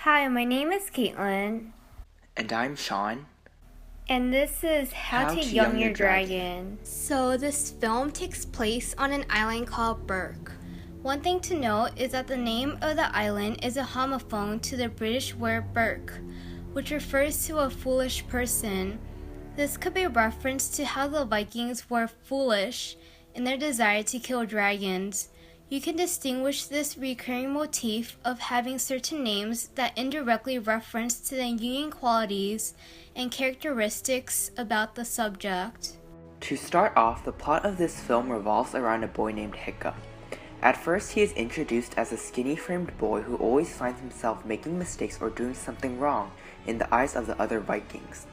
Hi, my name is Kaitlyn, And I'm Sean. and this is How to Young Your Dragon. So this film takes place on an island called Burke. One thing to note is that the name of the island is a homophone to the British word Burke, which refers to a foolish person. This could be a reference to how the Vikings were foolish in their desire to kill dragons. You can distinguish this recurring motif of having certain names that indirectly reference to the Jungian qualities and characteristics about the subject. To start off, the plot of this film revolves around a boy named Hiccup. At first, he is introduced as a skinny-framed boy who always finds himself making mistakes or doing something wrong in the eyes of the other Vikings.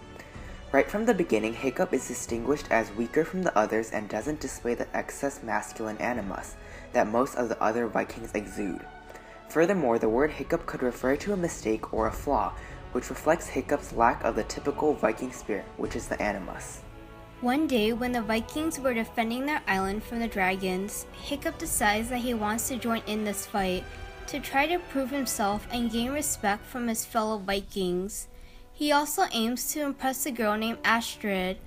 Right from the beginning, Hiccup is distinguished as weaker from the others and doesn't display the excess masculine animus that most of the other Vikings exude. Furthermore, the word hiccup could refer to a mistake or a flaw, which reflects Hiccup's lack of the typical Viking spirit, which is the animus. One day, when the Vikings were defending their island from the dragons, Hiccup decides that he wants to join in this fight to try to prove himself and gain respect from his fellow Vikings. He also aims to impress a girl named Astrid.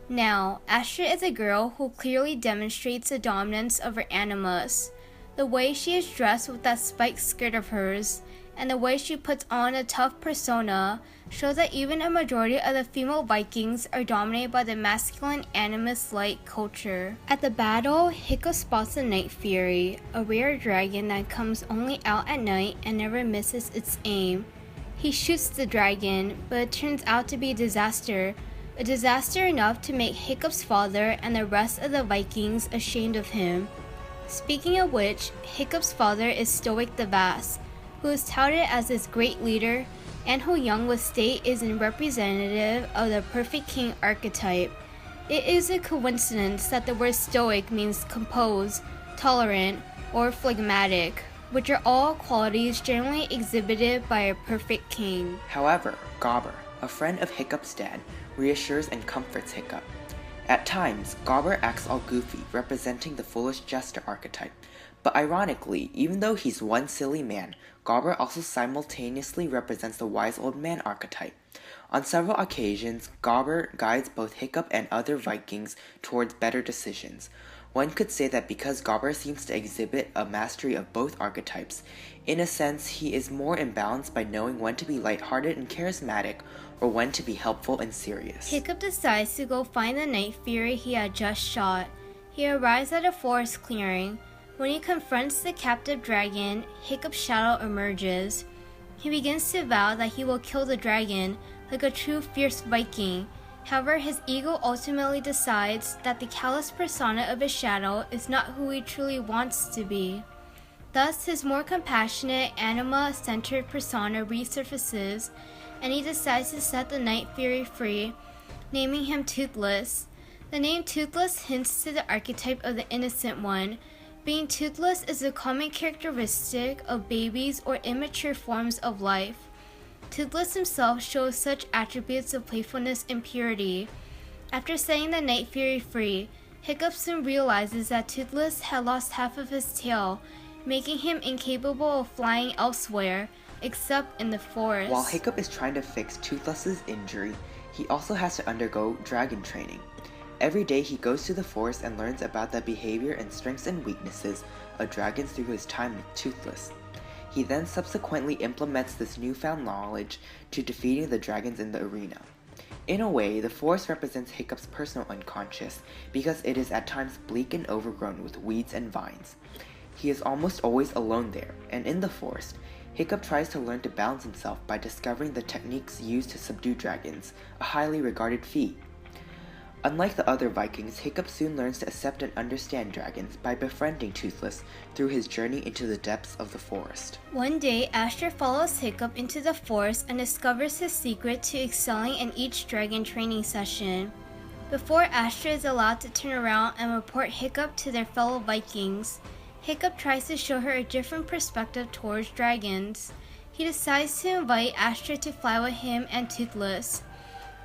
Now, Astrid is a girl who clearly demonstrates the dominance of her animus. The way she is dressed with that spiked skirt of hers, and the way she puts on a tough persona, shows that even a majority of the female Vikings are dominated by the masculine animus-like culture. At the battle, Hiccup spots the Night Fury, a rare dragon that comes only out at night and never misses its aim. He shoots the dragon, but it turns out to be a disaster enough to make Hiccup's father and the rest of the Vikings ashamed of him. Speaking of which, Hiccup's father is Stoic the Vast, who is touted as his great leader, and who Jung would state is a representative of the perfect king archetype. It is a coincidence that the word stoic means composed, tolerant, or phlegmatic, which are all qualities generally exhibited by a perfect king. However, Gobber, a friend of Hiccup's dad, reassures and comforts Hiccup. At times, Gobber acts all goofy, representing the foolish jester archetype. But ironically, even though he's one silly man, Gobber also simultaneously represents the wise old man archetype. On several occasions, Gobber guides both Hiccup and other Vikings towards better decisions. One could say that because Gobber seems to exhibit a mastery of both archetypes, in a sense he is more imbalanced by knowing when to be lighthearted and charismatic or when to be helpful and serious. Hiccup decides to go find the Night Fury he had just shot. He arrives at a forest clearing. When he confronts the captive dragon, Hiccup's shadow emerges. He begins to vow that he will kill the dragon like a true fierce Viking. However, his ego ultimately decides that the callous persona of his shadow is not who he truly wants to be. Thus, his more compassionate, anima-centered persona resurfaces, and he decides to set the Night Fury free, naming him Toothless. The name Toothless hints to the archetype of the innocent one. Being toothless is a common characteristic of babies or immature forms of life. Toothless himself shows such attributes of playfulness and purity. After setting the Night Fury free, Hiccup soon realizes that Toothless had lost half of his tail, making him incapable of flying elsewhere, except in the forest. While Hiccup is trying to fix Toothless's injury, he also has to undergo dragon training. Every day he goes to the forest and learns about the behavior and strengths and weaknesses of dragons through his time with Toothless. He then subsequently implements this newfound knowledge to defeating the dragons in the arena. In a way, the forest represents Hiccup's personal unconscious because it is at times bleak and overgrown with weeds and vines. He is almost always alone there, and in the forest, Hiccup tries to learn to balance himself by discovering the techniques used to subdue dragons, a highly regarded feat. Unlike the other Vikings, Hiccup soon learns to accept and understand dragons by befriending Toothless through his journey into the depths of the forest. One day, Astrid follows Hiccup into the forest and discovers his secret to excelling in each dragon training session. Before Astrid is allowed to turn around and report Hiccup to their fellow Vikings, Hiccup tries to show her a different perspective towards dragons. He decides to invite Astrid to fly with him and Toothless.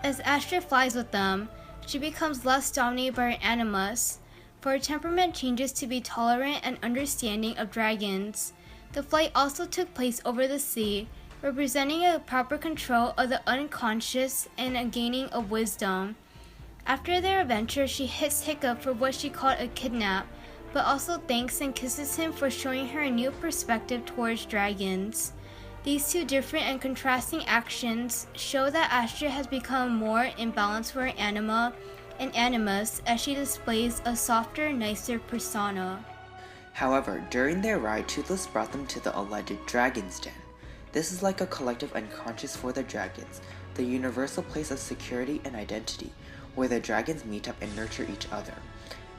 As Astrid flies with them, she becomes less dominated by her animus, for her temperament changes to be tolerant and understanding of dragons. The flight also took place over the sea, representing a proper control of the unconscious and a gaining of wisdom. After their adventure, she hits Hiccup for what she called a kidnap, but also thanks and kisses him for showing her a new perspective towards dragons. These two different and contrasting actions show that Astrid has become more in balance with her anima and animus as she displays a softer, nicer persona. However, during their ride, Toothless brought them to the alleged Dragon's Den. This is like a collective unconscious for the dragons, the universal place of security and identity, where the dragons meet up and nurture each other.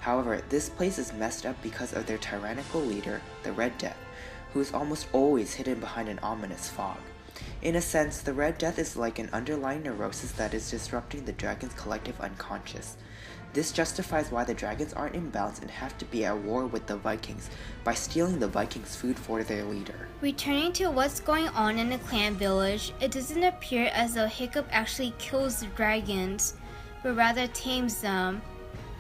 However, this place is messed up because of their tyrannical leader, the Red Death, who is almost always hidden behind an ominous fog. In a sense, the Red Death is like an underlying neurosis that is disrupting the dragon's collective unconscious. This justifies why the dragons aren't in balance and have to be at war with the Vikings by stealing the Vikings' food for their leader. Returning to what's going on in the clan village, it doesn't appear as though Hiccup actually kills the dragons, but rather tames them.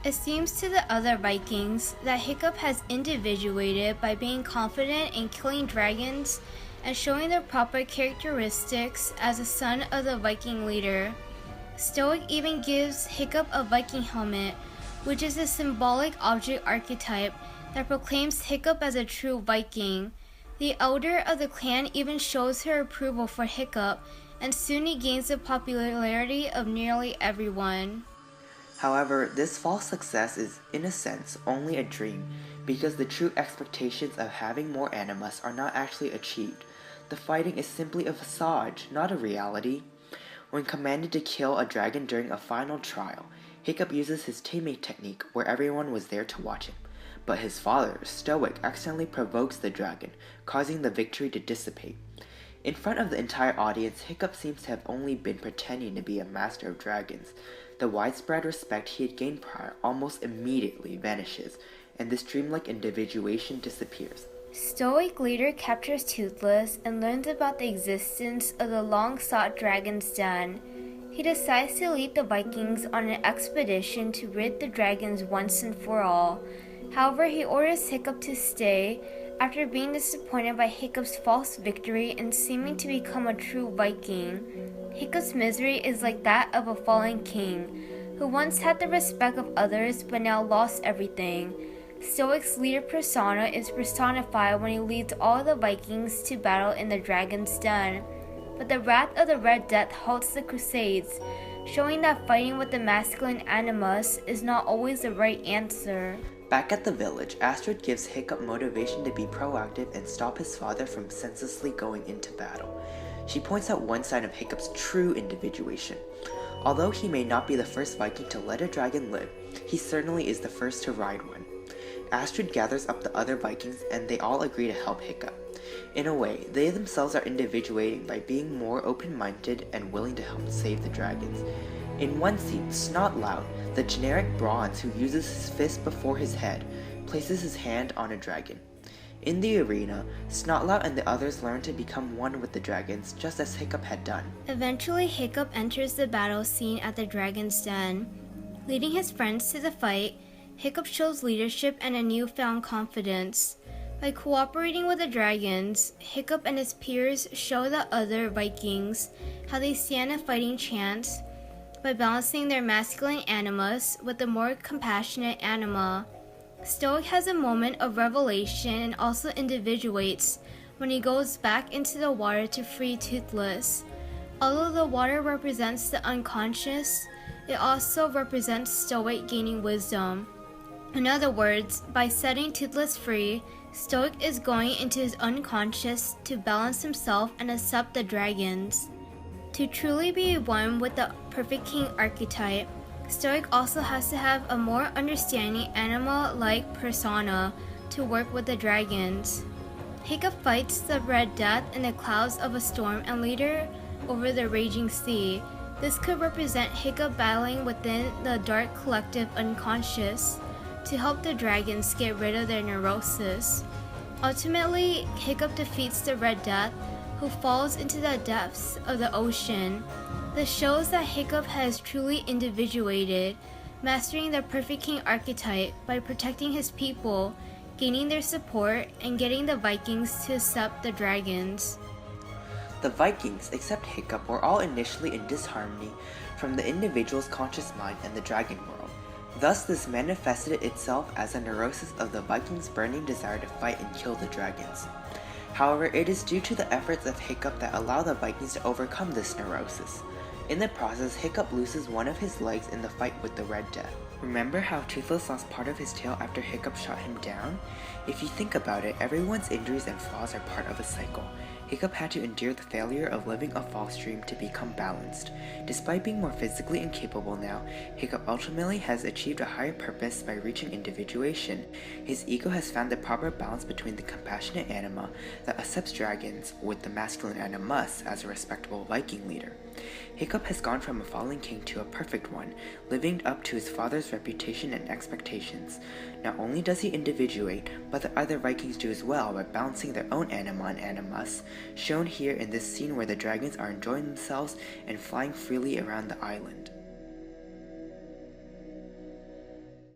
It seems to the other Vikings that Hiccup has individuated by being confident in killing dragons and showing their proper characteristics as a son of the Viking leader. Stoic even gives Hiccup a Viking helmet, which is a symbolic object archetype that proclaims Hiccup as a true Viking. The elder of the clan even shows her approval for Hiccup, and soon he gains the popularity of nearly everyone. However, this false success is, in a sense, only a dream, because the true expectations of having more animus are not actually achieved. The fighting is simply a facade, not a reality. When commanded to kill a dragon during a final trial, Hiccup uses his teammate technique where everyone was there to watch him. But his father, Stoic, accidentally provokes the dragon, causing the victory to dissipate. In front of the entire audience, Hiccup seems to have only been pretending to be a master of dragons. The widespread respect he had gained prior almost immediately vanishes, and this dreamlike individuation disappears. Stoic later captures Toothless and learns about the existence of the long-sought Dragon's Den. He decides to lead the Vikings on an expedition to rid the dragons once and for all. However, he orders Hiccup to stay after being disappointed by Hiccup's false victory and seeming to become a true Viking. Hiccup's misery is like that of a fallen king, who once had the respect of others but now lost everything. Stoic's leader persona is personified when he leads all the Vikings to battle in the Dragon's Den. But the wrath of the Red Death halts the Crusades, showing that fighting with the masculine animus is not always the right answer. Back at the village, Astrid gives Hiccup motivation to be proactive and stop his father from senselessly going into battle. She points out one sign of Hiccup's true individuation. Although he may not be the first Viking to let a dragon live, he certainly is the first to ride one. Astrid gathers up the other Vikings and they all agree to help Hiccup. In a way, they themselves are individuating by being more open-minded and willing to help save the dragons. In one scene, Snotlout, the generic bronze who uses his fist before his head, places his hand on a dragon. In the arena, Snotlout and the others learn to become one with the dragons, just as Hiccup had done. Eventually, Hiccup enters the battle scene at the Dragon's Den. Leading his friends to the fight, Hiccup shows leadership and a newfound confidence. By cooperating with the dragons, Hiccup and his peers show the other Vikings how they stand a fighting chance by balancing their masculine animus with the more compassionate anima. Stoic has a moment of revelation and also individuates when he goes back into the water to free Toothless. Although the water represents the unconscious, it also represents Stoic gaining wisdom. In other words, by setting Toothless free, Stoic is going into his unconscious to balance himself and accept the dragons. To truly be one with the perfect king archetype, Stoic also has to have a more understanding animal-like persona to work with the dragons. Hiccup fights the Red Death in the clouds of a storm and later over the raging sea. This could represent Hiccup battling within the dark collective unconscious to help the dragons get rid of their neurosis. Ultimately, Hiccup defeats the Red Death, who falls into the depths of the ocean. This shows that Hiccup has truly individuated, mastering the perfect king archetype by protecting his people, gaining their support, and getting the Vikings to accept the dragons. The Vikings, except Hiccup, were all initially in disharmony from the individual's conscious mind and the dragon world. Thus, this manifested itself as a neurosis of the Vikings' burning desire to fight and kill the dragons. However, it is due to the efforts of Hiccup that allow the Vikings to overcome this neurosis. In the process, Hiccup loses one of his legs in the fight with the Red Death. Remember how Toothless lost part of his tail after Hiccup shot him down? If you think about it, everyone's injuries and flaws are part of a cycle. Hiccup had to endure the failure of living a false dream to become balanced. Despite being more physically incapable now, Hiccup ultimately has achieved a higher purpose by reaching individuation. His ego has found the proper balance between the compassionate anima that accepts dragons with the masculine animus as a respectable Viking leader. Hiccup has gone from a fallen king to a perfect one, living up to his father's reputation and expectations. Not only does he individuate, but the other Vikings do as well by balancing their own anima and animus, shown here in this scene where the dragons are enjoying themselves and flying freely around the island.